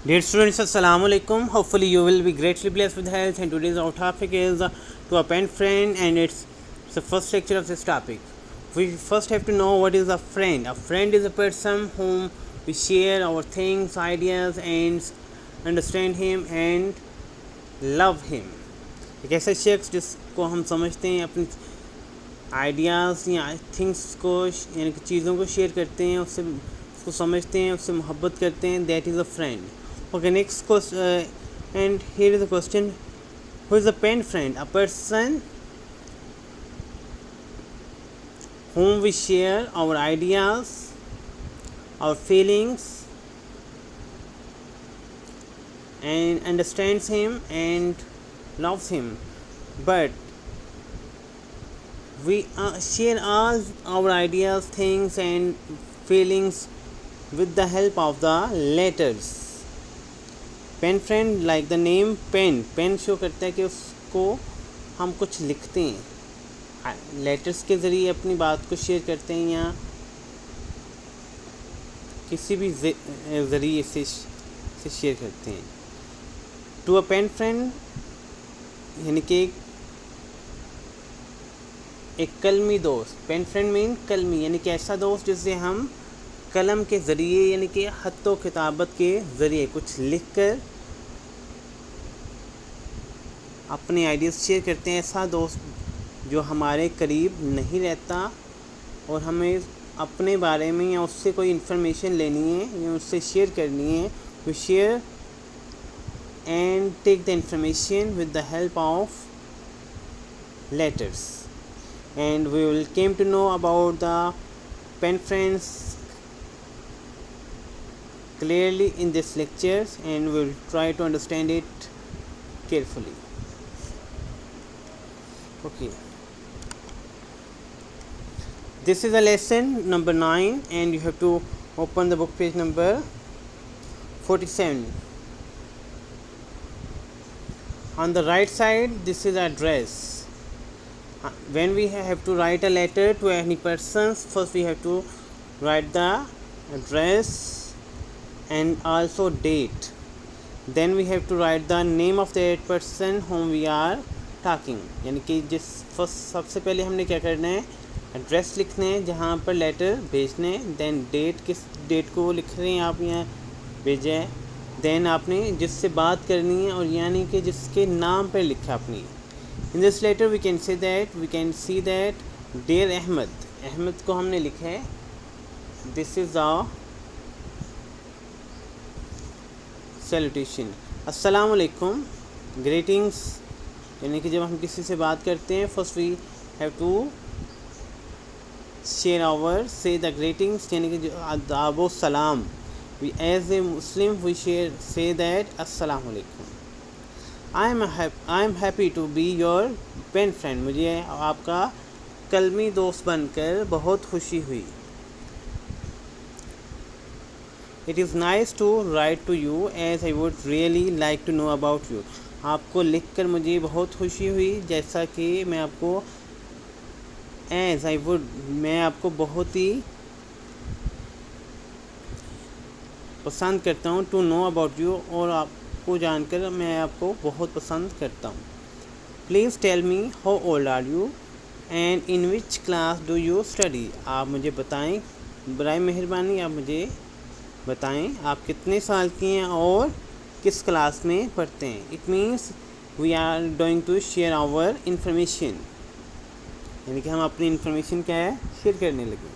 Dear students, Assalamu alaikum. Hopefully you will be greatly blessed with health, and today's our topic is to a pen friend, and it's the first lecture of this topic. We first have to know what is a friend. A friend is a person whom we share our things, ideas, and understand him and love him. एक ऐसा शख्स जिसको हम समझते हैं, अपनी ideas या things को यानी कि चीज़ों को शेयर करते हैं, उसको समझते हैं, उससे मोहब्बत करते हैं, that is a friend. Okay, next question, and here is the question: who is a pen friend? A person whom we share our ideas, our feelings, and understands him and loves him. But we share all our ideas, things, and feelings with the help of the letters. Pen friend, like the name pen show करता है कि उसको हम कुछ लिखते हैं, letters के ज़रिए अपनी बात को शेयर करते हैं या किसी भी ज़रिए से शेयर करते हैं. टू अ पेन फ्रेंड यानी कि एक कलमी दोस्त. पेन फ्रेंड मीन कलमी यानी कि ऐसा दोस्त जिससे हम कलम के ज़रिए यानी कि ख़त किताबत के ज़रिए कुछ लिख कर अपने आइडियाज़ शेयर करते हैं. ऐसा दोस्त जो हमारे करीब नहीं रहता और हमें अपने बारे में या उससे कोई इन्फॉर्मेशन लेनी है या उससे शेयर करनी है, we share and take the information with the help of letters. And we will came to know about the pen friends clearly in this lectures, and we will try to understand it carefully. Okay, this is a lesson number 9, and you have to open the book page number 47. On the right side, this is address. When we have to write a letter to any person, first we have to write the address and also date. Then we have to write the name of that person whom we are talking. यानी कि सबसे पहले हमने क्या करना है, address लिखना है जहाँ पर लेटर भेजना है. देन डेट, किस डेट को लिख रहे हैं आप यहाँ भेजा है. देन आपने जिससे बात करनी है और यानी कि जिसके नाम पर लिखा अपनी. In this letter we can see that dear Ahmad को हमने लिखा है. This is the salutation. अस्सलाम वालेकुम, ग्रीटिंग्स यानी कि जब हम किसी से बात करते हैं, first we have to share say the greetings यानी कि जो आदाब सलाम. We as a Muslim we say that अस्सलाम वालेकुम. I am happy to be your pen friend. मुझे आपका कलमी दोस्त बनकर बहुत खुशी हुई. It is nice to write to you as I would really like to know about you. आपको लिखकर मुझे बहुत खुशी हुई, जैसा कि मैं आपको बहुत ही पसंद करता हूँ. टू नो अबाउट यू, और आपको जानकर मैं आपको बहुत पसंद करता हूँ. Please tell me how old are you and in which class do you study. आप मुझे बताएं, बराए मेहरबानी आप मुझे बताएं आप कितने साल की हैं और किस क्लास में पढ़ते हैं. It means we are going to share our information यानी कि हम अपनी इंफॉर्मेशन क्या है शेयर करने लगे.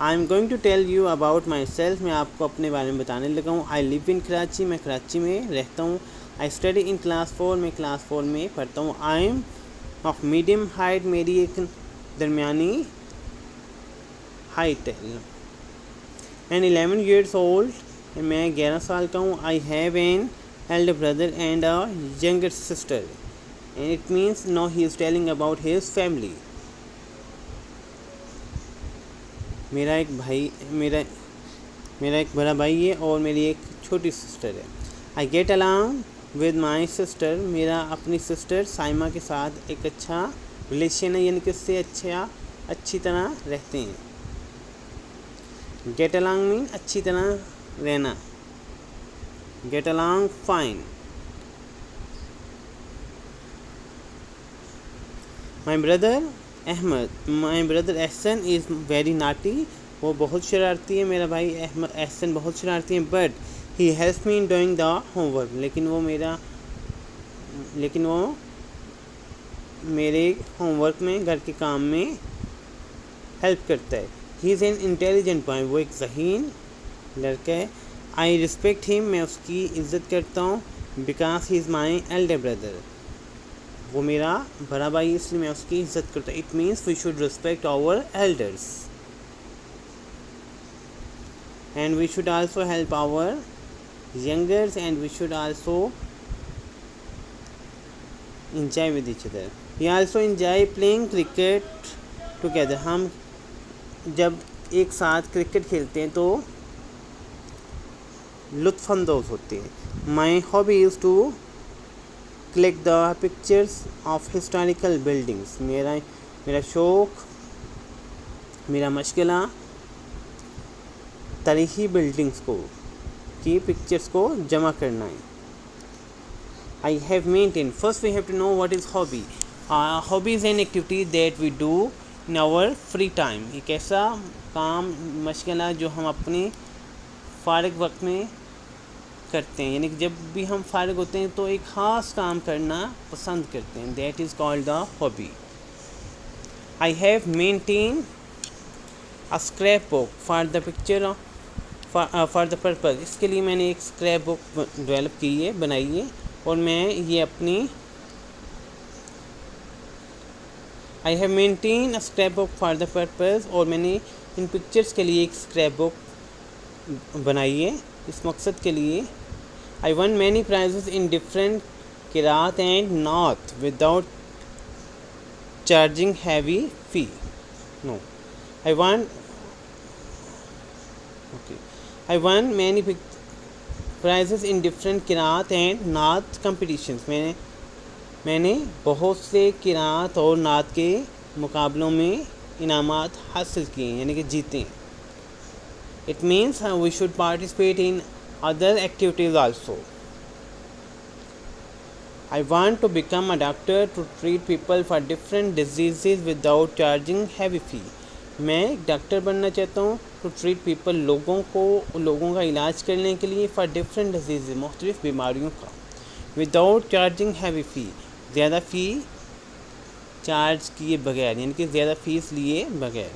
I am going to tell you about myself. मैं आपको अपने बारे में बताने लगा हूँ. I live in Karachi. मैं कराची में रहता हूँ. I study in class 4. मैं क्लास 4 में पढ़ता हूँ. I am of medium height. मेरी एक दरमियानी हाइट है. And 11 years old. मैं 11 साल का हूँ. I have an elder brother and a younger sister. And it means no he is telling about his family. मेरा एक बड़ा भाई है और मेरी एक छोटी सिस्टर है. I get along with my sister. मेरा अपनी सिस्टर साइमा के साथ एक अच्छा रिलेशन है, यानी कि उससे अच्छी तरह रहते हैं. गेट अलॉन्ग मीन अच्छी तरह रहना. get along fine. My brother Ahsan is very naughty. वो बहुत शरारती है. मेरा भाई एहसन बहुत शरारती है. But he helps me in doing the homework. लेकिन वो मेरे होमवर्क में, घर के काम में हेल्प करता है. He is an intelligent boy. वो एक ज़हीन लड़का है. I respect him. मैं उसकी इज़्ज़त करता हूँ. Because he is my elder brother. वो मेरा बड़ा भाई, इसलिए मैं उसकी इज़्ज़त करता हूँ. It means we should respect our elders and we should also help our youngers and we should also enjoy with each other. We also enjoy playing cricket together. हम जब एक साथ क्रिकेट खेलते हैं तो लुत्फ़अंदोज़ होते हैं. My hobby is to collect the pictures of historical buildings. मेरा शौक़, मेरा मशगला तारीख़ी बिल्डिंग्स की पिक्चर्स को जमा करना है. I have maintained. First we have to know what is hobby. Hobby is an activity that we do in our free time. एक ऐसा काम, मशगला जो हम अपने फ़ारिग वक्त में करते हैं. यानी कि जब भी हम फ़ारिग होते हैं तो एक ख़ास काम करना पसंद करते हैं. That is called the hobby. I have maintained a scrapbook for the picture for the purpose. इसके लिए मैंने एक स्क्रैप बुक डेवलप की है, बनाई है. और मैं ये अपनी I have maintain a scrap book for the purpose. और मैंने इन पिक्चर्स के लिए एक स्क्रैप बुक बनाई है इस मकसद के लिए. I won many prizes in different किरात and not without charging heavy fee. No I won many prizes in different किरात एंड नात कंपटीशंस. मैंने बहुत से किरात और नात के मुकाबलों में इनामात हासिल किए हैं, यानी कि जीते हैं. It means we should participate in other activities also. I want to become a doctor to treat people for different diseases without charging heavy fee. मैं एक डॉक्टर बनना चाहता हूँ टू ट्रीट पीपल, लोगों का इलाज करने के लिए फॉर डिफरेंट डिजीज़, मुख्तलिफ़ बीमारियों का, विदाउट चार्जिंग हैवी फ़ी, ज़्यादा फ़ी चार्ज किए बगैर, यानी कि ज़्यादा फ़ीस लिए बगैर.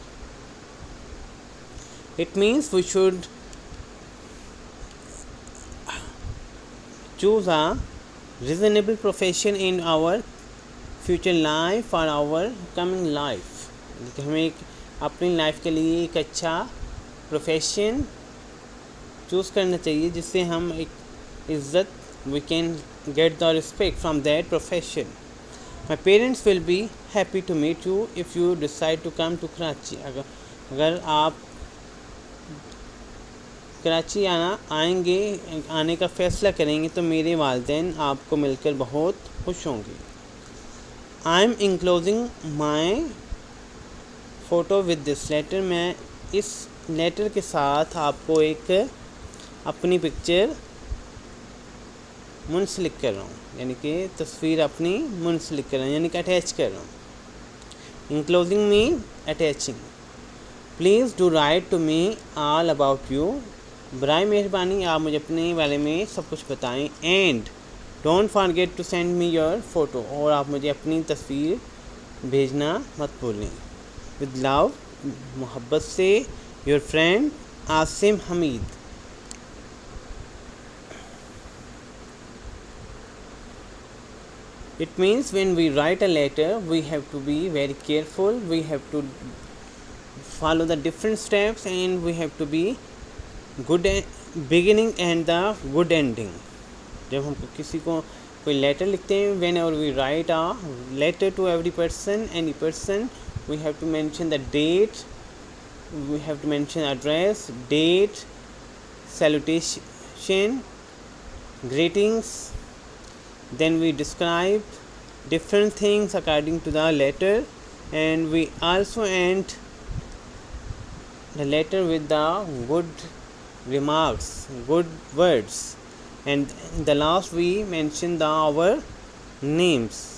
It means we should choose a reasonable profession in our future life और आवर कमिंग लाइफ. हमें अपनी लाइफ के लिए एक अच्छा प्रोफेशन चूज़ करना चाहिए जिससे हम एक इज़्ज़त, we can get the respect from that profession. My parents will be happy to meet you if you decide to come to Karachi. अगर आप कराची आने का फ़ैसला करेंगे तो मेरे वालिदैन आपको मिलकर बहुत खुश होंगे. I am enclosing my photo with this letter. मैं इस लेटर के साथ आपको एक अपनी पिक्चर मुंसलिक कर रहा हूँ, यानी कि तस्वीर अपनी मुंसलिक कर रहा हूँ, यानी कि अटैच कर रहा हूँ. Enclosing mean attaching. Please do write to me all about you. बराए मेहरबानी आप मुझे अपने बारे में सब कुछ बताएं. And don't forget to send me your photo. और आप मुझे अपनी तस्वीर भेजना मत भूलें. विद लव, मोहब्बत से, your friend Asim Hamid. It means when we write a letter, we have to be very careful. We have to follow the different steps and we have to be good beginning and the good ending. जब हम किसी को कोई letter लिखते हैं, whenever we write a letter to every person, any person, we have to mention the date, we have to mention address, date, salutation, greetings. Then we describe different things according to the letter, and we also end the letter with the good remarks, good words. and the last we mention our names.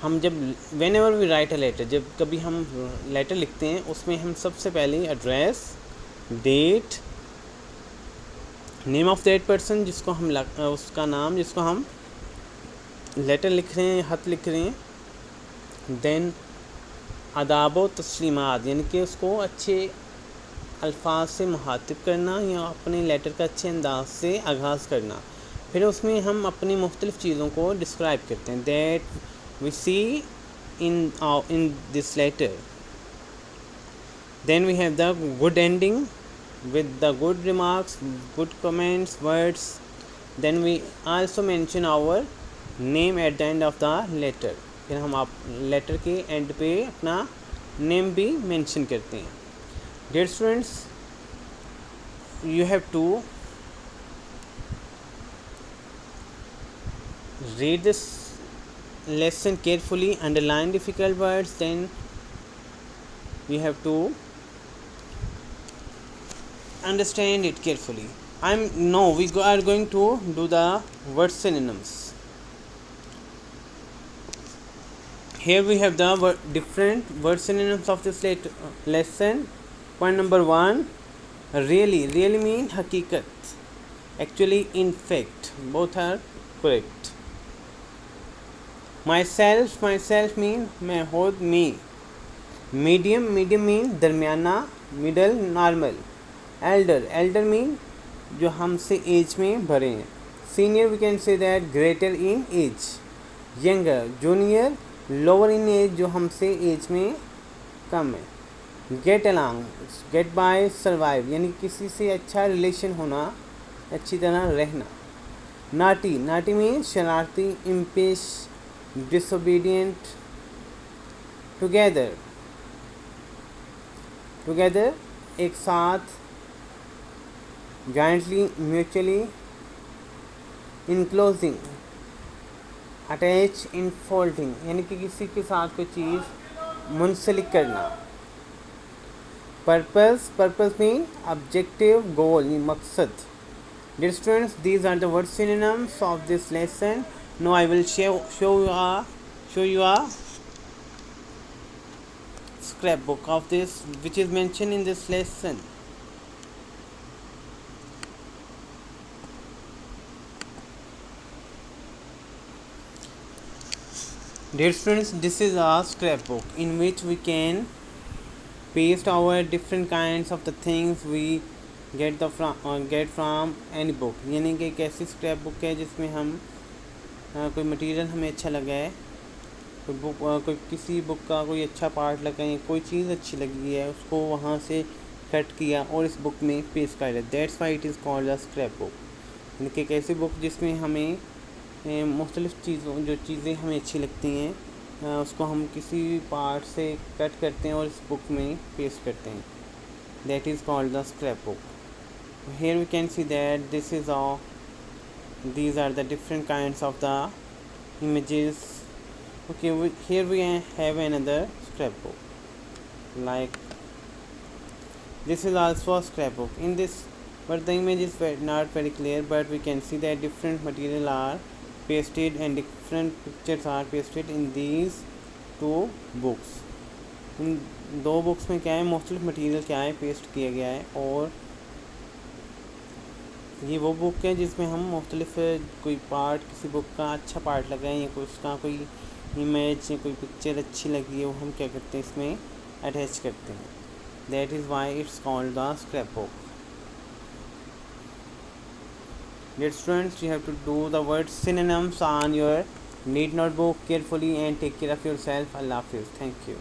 हम जब whenever we write a letter, जब कभी हम letter लिखते हैं उसमें हम सबसे पहले address, date, name of that person जिसको हम उसका नाम जिसको हम लेटर लिख रहे हैं, ख़त लिख रहे हैं, देन आदाब व तस्लीमात यानी कि उसको अच्छे अल्फाज से मुखातिब करना या अपने लेटर का अच्छे अंदाज से आगाज़ करना। फिर उसमें हम अपनी मुख्तलिफ़ चीज़ों को डिस्क्राइब करते हैं, that we see in this letter. Then we have the good ending with the good remarks, good comments, words. Then we also mention our name at the end of the letter. फिर हम आप letter के and पे अपना name भी mention करते हैं। Dear students, you have to read this lesson carefully, underline difficult words, then we have to understand it carefully. We are going to do the word synonyms. Here we have the different word synonyms of this lesson. Point number 1, really mean hakikat, actually, in fact, both are correct. myself mean मैं खुद, me. medium mean दरमियाना, middle normal. elder mean जो हमसे as में बड़े हैं. senior we can say that greater in age. younger junior lower in age जो हमसे as में कम है. get along, get by, survive यानी किसी से अच्छा रिलेशन होना, अच्छी तरह रहना. naughty mean शरारती, impish, disobedient. together एक साथ, jointly, mutually. enclosing, attach, enfolding यानी कि किसी के साथ कोई चीज़ मुंसलिक करना. purpose mean objective, goal, मकसद. Dear students, these are the word synonyms of this lesson. Now I will show you a scrapbook of this which is mentioned in this lesson. Dear students, this is a scrapbook in which we can paste our different kinds of the things we get from any book. यानी कि एक ऐसी scrap book है जिसमें हम कोई material हमें अच्छा लगा है, कोई किसी बुक का कोई अच्छा पार्ट लगा है, कोई चीज़ अच्छी लगी है, उसको वहाँ से कट किया और इस बुक में पेस्ट कर दिया. That's why it is called a scrap book. यानी कि एक ऐसी बुक जिसमें हमें मुख्तलिफ़ जो चीज़ें हमें अच्छी लगती हैं उसको हम किसी पार्ट से कट करते हैं और इस बुक में पेस्ट करते हैं. That is called the scrap book. Here we can see that these are the different kinds of the images. Okay, here we have another scrapbook. Like this is also a scrapbook. In this, but the image is not very clear, but we can see that different material are pasted and different pictures are pasted in these two books. इन दो books में क्या है, मुख्तलिफ material क्या है paste किया गया है. और ये वो बुक है जिसमें हम मुख्तलिफ कोई पार्ट, किसी बुक का अच्छा पार्ट लगा है या कोई उसका कोई इमेज या कोई पिक्चर अच्छी लगी है, वो हम क्या करते हैं इसमें अटैच करते हैं. That is why it's called the scrap book. Dear students, you have to do the word synonyms on your neat notebook carefully and take care of yourself. Allah Hafiz. Thank you.